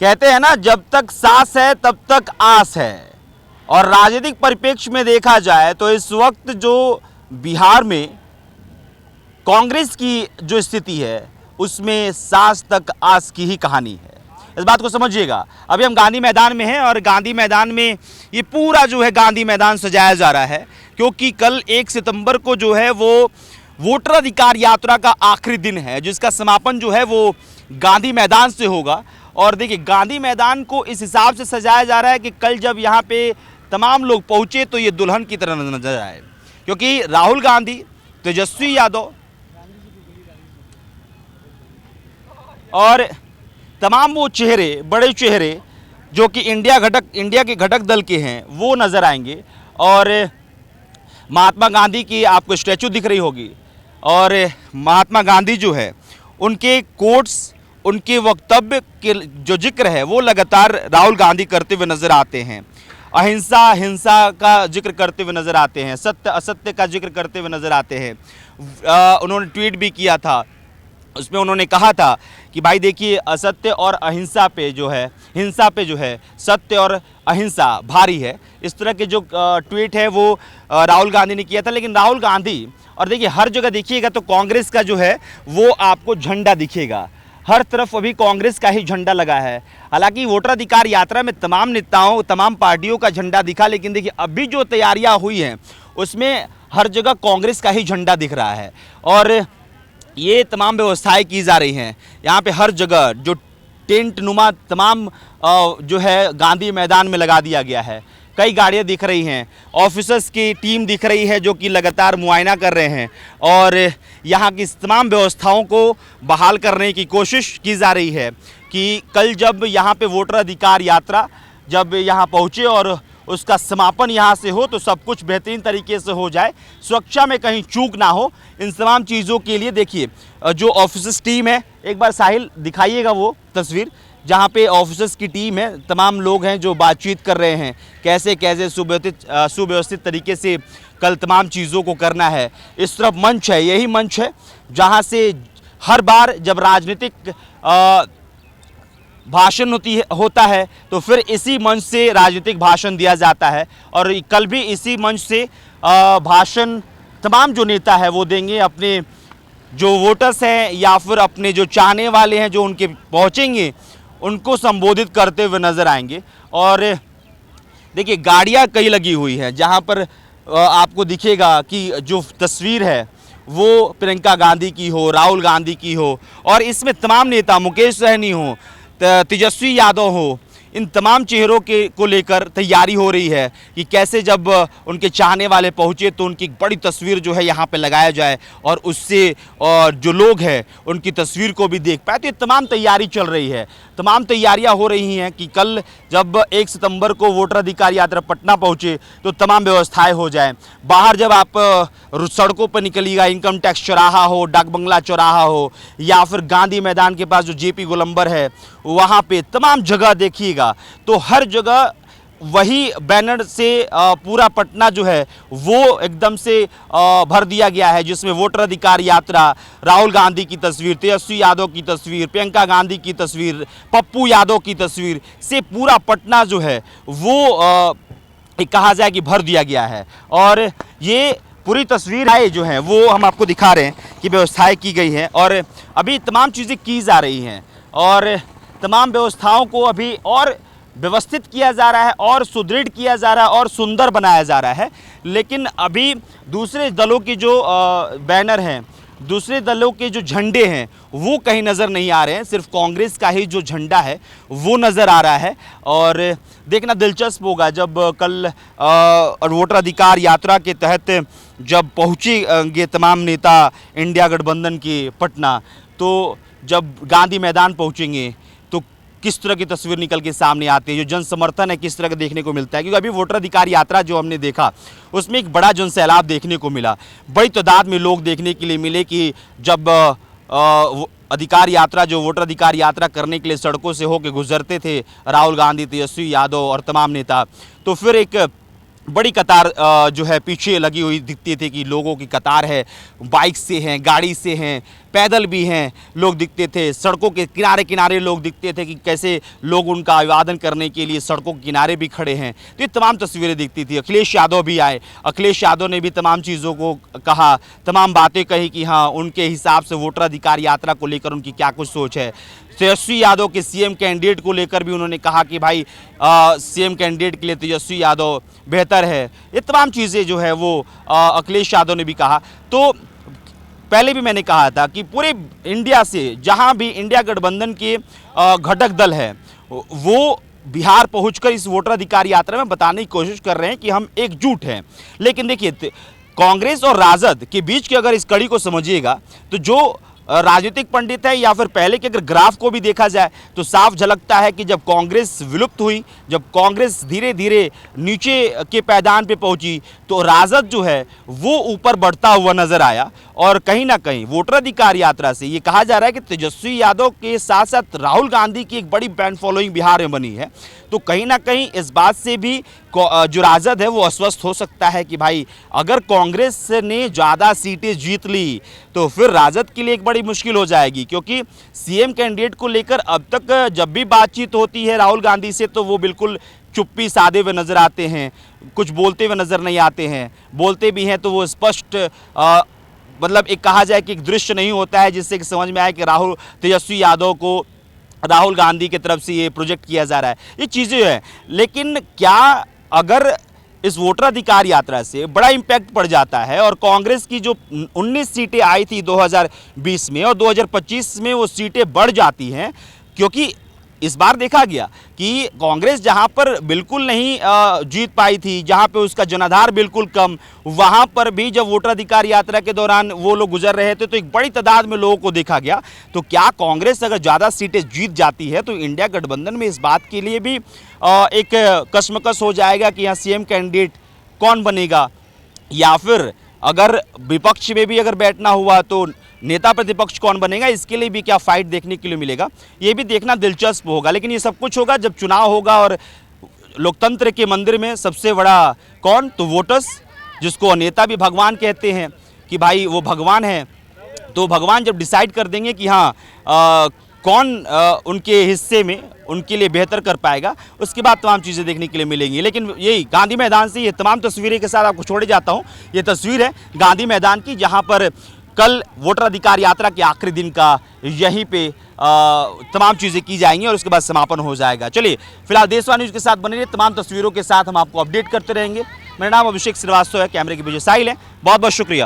कहते हैं ना, जब तक सांस है तब तक आस है। और राजनीतिक परिप्रेक्ष्य में देखा जाए तो इस वक्त जो बिहार में कांग्रेस की जो स्थिति है उसमें सांस तक आस की ही कहानी है। इस बात को समझिएगा। अभी हम गांधी मैदान में हैं और गांधी मैदान में ये पूरा जो है गांधी मैदान सजाया जा रहा है, क्योंकि कल 1 सितंबर को जो है वो वोटर अधिकार यात्रा का आखिरी दिन है, जिसका समापन जो है वो गांधी मैदान से होगा। और देखिए, गांधी मैदान को इस हिसाब से सजाया जा रहा है कि कल जब यहाँ पे तमाम लोग पहुँचे तो ये दुल्हन की तरह नजर आए, क्योंकि राहुल गांधी, तेजस्वी यादव और तमाम वो चेहरे, बड़े चेहरे जो कि इंडिया के घटक दल के हैं, वो नज़र आएंगे। और महात्मा गांधी की आपको स्टैचू दिख रही होगी, और महात्मा गांधी जो है उनके कोट्स, उनके वक्तव्य के जो जिक्र है वो लगातार राहुल गांधी करते हुए नज़र आते हैं। अहिंसा, हिंसा का जिक्र करते हुए नज़र आते हैं, सत्य असत्य का जिक्र करते हुए नज़र आते हैं। उन्होंने ट्वीट भी किया था, उसमें उन्होंने कहा था कि भाई देखिए, असत्य और अहिंसा पे जो है, हिंसा पे जो है सत्य और अहिंसा भारी है। इस तरह के जो ट्वीट है वो राहुल गांधी ने किया था। लेकिन राहुल गांधी, और देखिए हर जगह देखिएगा तो कांग्रेस का जो है वो आपको झंडा दिखेगा, हर तरफ अभी कांग्रेस का ही झंडा लगा है। हालांकि वोटर अधिकार यात्रा में तमाम नेताओं, तमाम पार्टियों का झंडा दिखा, लेकिन देखिए अभी जो तैयारियां हुई हैं उसमें हर जगह कांग्रेस का ही झंडा दिख रहा है। और ये तमाम व्यवस्थाएं की जा रही हैं यहाँ पे, हर जगह जो टेंट नुमा तमाम जो है गांधी मैदान में लगा दिया गया है। कई गाड़ियाँ दिख रही हैं, ऑफिसर्स की टीम दिख रही है जो कि लगातार मुआयना कर रहे हैं, और यहाँ की तमाम व्यवस्थाओं को बहाल करने की कोशिश की जा रही है कि कल जब यहाँ पे वोटर अधिकार यात्रा जब यहाँ पहुँचे और उसका समापन यहाँ से हो तो सब कुछ बेहतरीन तरीके से हो जाए, सुरक्षा में कहीं चूक ना हो। इन तमाम चीज़ों के लिए देखिए जो ऑफिसर्स टीम है, एक बार साहिल दिखाइएगा वो तस्वीर जहाँ पे ऑफिसर्स की टीम है, तमाम लोग हैं जो बातचीत कर रहे हैं कैसे कैसे सुव्यवस्थित तरीके से कल तमाम चीज़ों को करना है। इस तरफ मंच है, यही मंच है जहाँ से हर बार जब राजनीतिक भाषण होता है तो फिर इसी मंच से राजनीतिक भाषण दिया जाता है। और कल भी इसी मंच से भाषण तमाम जो नेता है वो देंगे, अपने जो वोटर्स हैं या फिर अपने जो चाहने वाले हैं जो उनके पहुंचेंगे उनको संबोधित करते हुए नज़र आएंगे। और देखिए गाड़ियां कई लगी हुई हैं जहां पर आपको दिखेगा कि जो तस्वीर है वो प्रियंका गांधी की हो, राहुल गांधी की हो, और इसमें तमाम नेता, मुकेश सहनी हो, तेजस्वी यादव हो, इन तमाम चेहरों को लेकर तैयारी हो रही है कि कैसे जब उनके चाहने वाले पहुंचे तो उनकी बड़ी तस्वीर जो है यहाँ पे लगाया जाए और उससे और जो लोग हैं उनकी तस्वीर को भी देख पाए। तो ये तमाम तैयारी चल रही है, तमाम तैयारियां हो रही हैं कि कल जब 1 सितंबर को वोटर अधिकार यात्रा पटना पहुँचे तो तमाम व्यवस्थाएँ हो जाएँ। बाहर जब आप सड़कों पर निकलिएगा, इनकम टैक्स चौराहा हो, डाक बंगला चौराहा हो, या फिर गांधी मैदान के पास जो जेपी गोलंबर है वहाँ पे तमाम जगह देखिएगा तो हर जगह वही बैनर से पूरा पटना जो है वो एकदम से भर दिया गया है, जिसमें वोटर अधिकार यात्रा, राहुल गांधी की तस्वीर, तेजस्वी यादव की तस्वीर, प्रियंका गांधी की तस्वीर, पप्पू यादव की तस्वीर से पूरा पटना जो है वो कहा जाए कि भर दिया गया है। और ये पूरी तस्वीर जो हैं वो हम आपको दिखा रहे हैं कि व्यवस्थाएं की गई हैं और अभी तमाम चीज़ें की जा रही हैं और तमाम व्यवस्थाओं को अभी और व्यवस्थित किया जा रहा है और सुदृढ़ किया जा रहा है और सुंदर बनाया जा रहा है। लेकिन अभी दूसरे दलों की जो बैनर हैं, दूसरे दलों के जो झंडे हैं वो कहीं नज़र नहीं आ रहे हैं, सिर्फ कांग्रेस का ही जो झंडा है वो नज़र आ रहा है। और देखना दिलचस्प होगा जब कल वोटर अधिकार यात्रा के तहत जब पहुँचेंगे तमाम नेता इंडिया गठबंधन के पटना, तो जब गांधी मैदान पहुँचेंगे तो किस तरह की तस्वीर निकल के सामने आती है, जो जन समर्थन है किस तरह का देखने को मिलता है। क्योंकि अभी वोटर अधिकार यात्रा जो हमने देखा उसमें एक बड़ा जन सैलाब देखने को मिला, बड़ी तादाद में लोग देखने के लिए मिले कि जब अधिकार यात्रा जो वोटर अधिकार यात्रा करने के लिए सड़कों से होकर गुजरते थे राहुल गांधी, तेजस्वी यादव और तमाम नेता, तो फिर एक बड़ी कतार जो है पीछे लगी हुई दिखती थी कि लोगों की कतार है, बाइक से हैं, गाड़ी से हैं, पैदल भी हैं, लोग दिखते थे, सड़कों के किनारे किनारे लोग दिखते थे कि कैसे लोग उनका अभिवादन करने के लिए सड़कों के किनारे भी खड़े हैं। तो ये तमाम तस्वीरें दिखती थी। अखिलेश यादव भी आए, अखिलेश यादव ने भी तमाम चीज़ों को कहा, तमाम बातें कही कि हाँ उनके हिसाब से वोटर अधिकार यात्रा को लेकर उनकी क्या कुछ सोच है। तेजस्वी यादव के सीएम कैंडिडेट को लेकर भी उन्होंने कहा कि भाई सीएम कैंडिडेट के लिए तेजस्वी यादव बेहतर है। ये तमाम चीज़ें जो है वो अखिलेश यादव ने भी कहा। तो पहले भी मैंने कहा था कि पूरे इंडिया से जहां भी इंडिया गठबंधन के घटक दल है वो बिहार पहुंचकर इस वोटर अधिकार यात्रा में बताने की कोशिश कर रहे हैं कि हम एकजुट हैं। लेकिन देखिए कांग्रेस और राजद के बीच की अगर इस कड़ी को समझिएगा तो जो राजनीतिक पंडित है या फिर पहले के अगर ग्राफ को भी देखा जाए तो साफ झलकता है कि जब कांग्रेस विलुप्त हुई, जब कांग्रेस धीरे धीरे नीचे के पैदान पे पहुंची तो राजद जो है वो ऊपर बढ़ता हुआ नजर आया। और कहीं ना कहीं वोटर अधिकार यात्रा से ये कहा जा रहा है कि तेजस्वी यादव के साथ साथ राहुल गांधी की एक बड़ी फैन फॉलोइंग बिहार में बनी है। तो कहीं ना कहीं इस बात से भी जो राजद है वो अस्वस्थ हो सकता है कि भाई अगर कांग्रेस ने ज़्यादा सीटें जीत ली तो फिर राजद के लिए एक बड़ी मुश्किल हो जाएगी, क्योंकि सीएम कैंडिडेट को लेकर अब तक जब भी बातचीत होती है राहुल गांधी से तो वो बिल्कुल चुप्पी साधे हुए नजर आते हैं, कुछ बोलते हुए नजर नहीं आते हैं। बोलते भी हैं तो वो स्पष्ट मतलब एक कहा जाए कि एक दृश्य नहीं होता है जिससे कि समझ में आए कि तेजस्वी यादव को राहुल गांधी की तरफ से ये प्रोजेक्ट किया जा रहा है। ये चीज़ें हैं, लेकिन क्या अगर इस वोटर अधिकार यात्रा से बड़ा इम्पैक्ट पड़ जाता है और कांग्रेस की जो 19 सीटें आई थी 2020 में और 2025 में वो सीटें बढ़ जाती हैं, क्योंकि इस बार देखा गया कि कांग्रेस जहां पर बिल्कुल नहीं जीत पाई थी, जहां पे उसका जनाधार बिल्कुल कम, वहां पर भी जब वोटर अधिकार यात्रा के दौरान वो लोग गुजर रहे थे तो एक बड़ी तादाद में लोगों को देखा गया। तो क्या कांग्रेस अगर ज़्यादा सीटें जीत जाती है तो इंडिया गठबंधन में इस बात के लिए भी एक कशमकश हो जाएगा कि यहाँ सीएम कैंडिडेट कौन बनेगा, या फिर अगर विपक्ष में भी अगर बैठना हुआ तो नेता प्रतिपक्ष कौन बनेगा, इसके लिए भी क्या फाइट देखने के लिए मिलेगा, ये भी देखना दिलचस्प होगा। लेकिन ये सब कुछ होगा जब चुनाव होगा और लोकतंत्र के मंदिर में सबसे बड़ा कौन, तो वोटर्स, जिसको नेता भी भगवान कहते हैं कि भाई वो भगवान है। तो भगवान जब डिसाइड कर देंगे कि हाँ कौन उनके हिस्से में उनके लिए बेहतर कर पाएगा, उसके बाद तमाम चीज़ें देखने के लिए मिलेंगी। लेकिन यही गांधी मैदान से ये तमाम तस्वीरें के साथ आपको छोड़े जाता हूँ। ये तस्वीर है गांधी मैदान की, जहाँ पर कल वोटर अधिकार यात्रा के आखिरी दिन का यहीं पे तमाम चीज़ें की जाएंगी और उसके बाद समापन हो जाएगा। चलिए फिलहाल देशवाणी न्यूज़ के साथ बने रहिए, तमाम तस्वीरों के साथ हम आपको अपडेट करते रहेंगे। मेरा नाम अभिषेक श्रीवास्तव है, कैमरे के पीछे साहिल है। बहुत बहुत शुक्रिया।